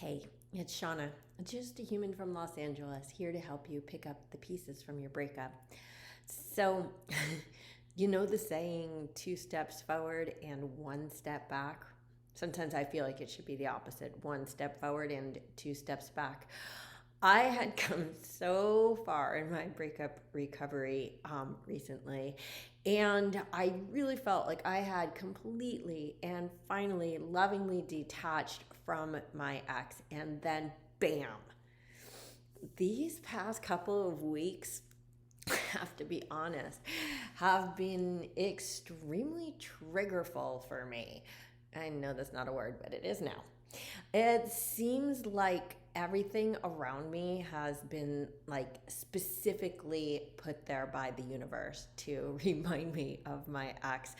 Hey, it's Shana, just a human from Los Angeles, here to help you pick up the pieces from your breakup. So, you know the saying, two steps forward and one step back? Sometimes I feel like it should be the opposite, one step forward and two steps back. I had come so far in my breakup recovery recently, and I really felt like I had completely and finally lovingly detached from my ex. And then, bam, these past couple of weeks, I have to be honest, have been extremely triggerful for me. I know that's not a word, but it is now. It seems like everything around me has been like specifically put there by the universe to remind me of my ex.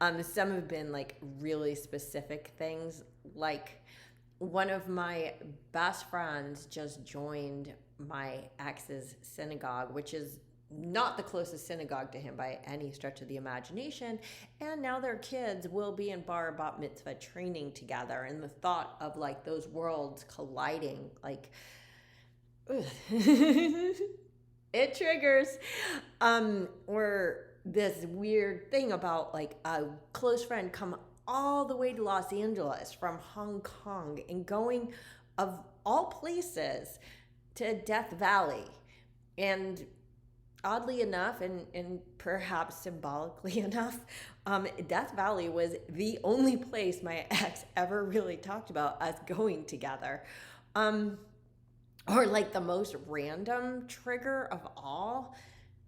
Some have been like really specific things, like one of my best friends just joined my ex's synagogue, which is not the closest synagogue to him by any stretch of the imagination. And now their kids will be in bar bat mitzvah training together. And the thought of like those worlds colliding, like, it triggers. Or this weird thing about like a close friend come all the way to Los Angeles from Hong Kong and going, of all places, to Death Valley. And oddly enough, and perhaps symbolically enough, Death Valley was the only place my ex ever really talked about us going together. Or like the most random trigger of all.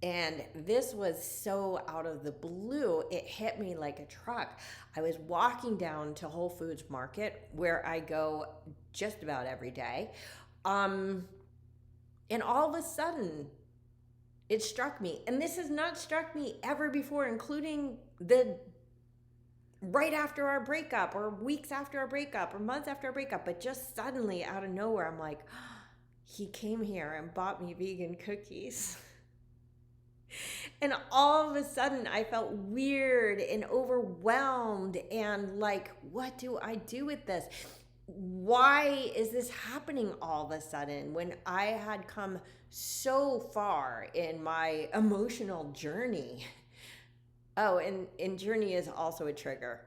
And this was so out of the blue, it hit me like a truck. I was walking down to Whole Foods Market, where I go just about every day. And all of a sudden, it struck me. And this has not struck me ever before, including the right after our breakup, or weeks after our breakup, or months after our breakup. But just suddenly, out of nowhere, I'm like, he came here and bought me vegan cookies. And all of a sudden, I felt weird and overwhelmed and like, what do I do with this? Why is this happening all of a sudden when I had come so far in my emotional journey? Oh, and journey is also a trigger.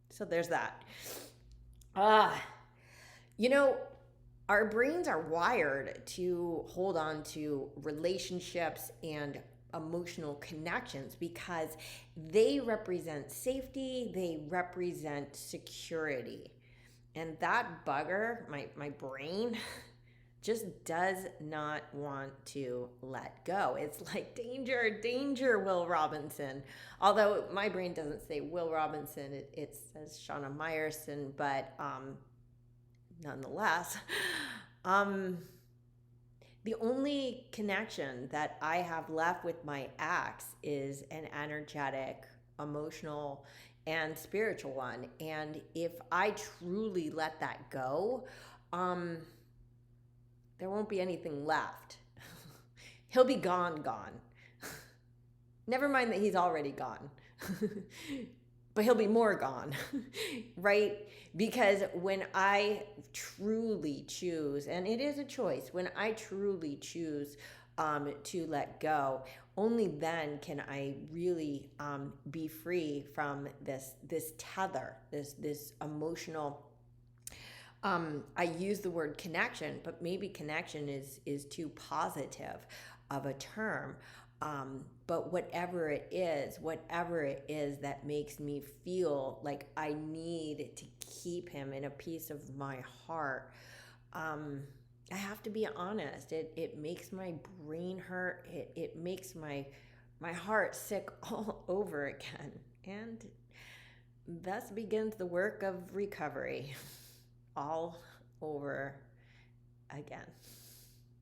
So there's that. Ah, you know, our brains are wired to hold on to relationships and emotional connections because they represent safety, they represent security. And that bugger, my brain, just does not want to let go. It's like, danger, danger, Will Robinson. Although my brain doesn't say Will Robinson, it says Shauna Meyerson, but nonetheless, the only connection that I have left with my ex is an energetic, emotional, and spiritual one. And if I truly let that go, there won't be anything left. He'll be gone. Never mind that he's already gone. But he'll be more gone, right? Because when I truly choose, and it is a choice, when I truly choose to let go, only then can I really be free from this tether, this emotional. I use the word connection, but maybe connection is too positive of a term. But whatever it is that makes me feel like I need to keep him in a piece of my heart, I have to be honest. It makes my brain hurt. It makes my heart sick all over again. And thus begins the work of recovery all over again.